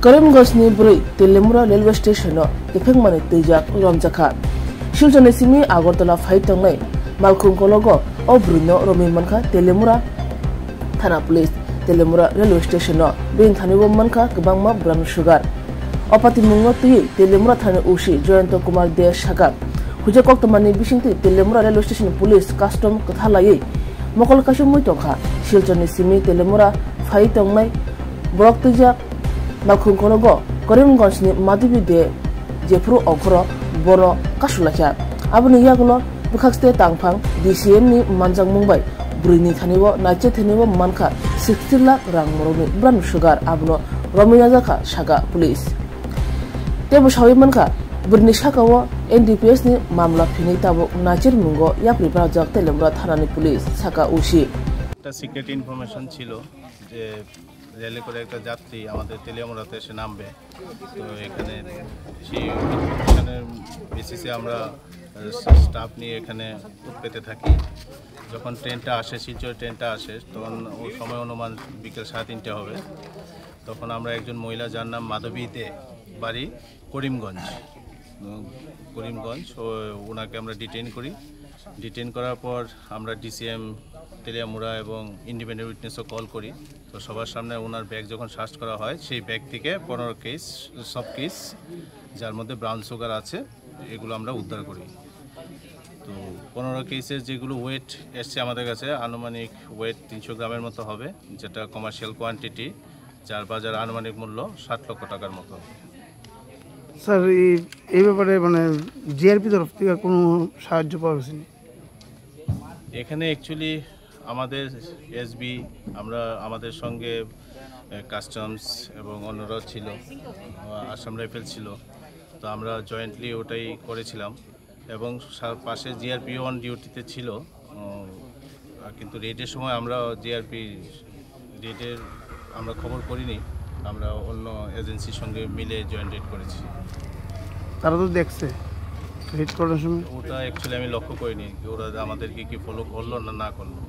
Karimgosni Buri, Telemura railway station, the Pengmani Tijak, Romjaka. Children Simi Agortola fight on lane, Malcolm Kologo, or Bruno, Romi Manka, Telemura, Tana Police, Telemura railway station, being Taniwo Manka, Kabangma, Brown Sugar. Opati Mungoti, Telemura Tani Ushi, joined to Kumar De Shagab. Hujakok the money Bishinti, Telemura railway station police, custom, Kathalaye, Mokol Kasumutoka, children Simi, Telemura, fight on lane, Brock Tijak. Malcolm Kologo, Karimgosni Madibi de Jepro Okro, Boro, Kasulacha. Abuni Yaguno, Bukakste Tangpang, DCM ni Manjang Mumbai, Brini Taniwo, Nache Taniwo Manka, 60 lakh Rang Moroni, Brown Sugar, Abuno, Romiyazaka, Shaga, Police. Tebu Shawi Manka, Brini Shakawo, NDPS ni Mamla Pinitabo, Nachir Mungo, Yapri Bajak, Telemura Thanani Police, Saka Ushi. The secret information chilo. রেলে করে একটা যাত্রী আমাদের তেলিয়ামুড়াতে এসে নামবে তো এখানে সেই ইনফরমেশনের বেসিসে আমরা স্টাফ নিয়ে এখানে পেতে থাকি যখন ট্রেনটা আসে শিলচর ট্রেনটা আসে তখন ওই সময় অনুমান বিকেল 3:30 হবে তখন আমরা একজন মহিলা যার নাম মাধবী দে বাড়ি করিমগঞ্জ ওনাকে আমরা ডিটেইন করার পর আমরা ডিসিএম তেলিয়ামুড়া এবং ইন্ডিপেন্ডেন্ট উইটনেসও কল করি তো সবার সামনে ওনার ব্যাগ যখন সার্চ করা হয় সেই ব্যাগ থেকে 15 কেস সব কেস যার মধ্যে ব্রাউন সুগার আছে এগুলো আমরা উদ্ধার করি তো 15 কেসের যেগুলো ওয়েট এসছে আমাদের কাছে আনুমানিক ওয়েট 300 গ্রামের মতো হবে যেটা কমার্শিয়াল কোয়ান্টিটি যার বাজার আনুমানিক মূল্য 60 লক্ষ টাকার মতো স্যার এই ব্যাপারে মানে জিআরপি তরফ থেকে কোনো সাহায্য পাওয়া গেছে এখানে অ্যাকচুয়ালি আমাদের এসবি আমরা আমাদের সঙ্গে কাস্টমস এবং অন্যরা ছিল আসাম রাইফেল ছিল তো আমরা জয়েন্টলি ওটাই করেছিলাম এবং পাশে জিআরপি অন ডিউটিতে ছিল কিন্তু রেডের সময় আমরা জিআরপি রেডের আমরা খবর করিনি আমরা অন্য এজেন্সির সঙ্গে মিলে জয়েন্ট রেড করেছি তারা তো দেখছে রেড করার সময় ওটা অ্যাকচুয়ালি আমি লক্ষ্য করিনি ওরা আমাদেরকে কি ফলো করলো না করলো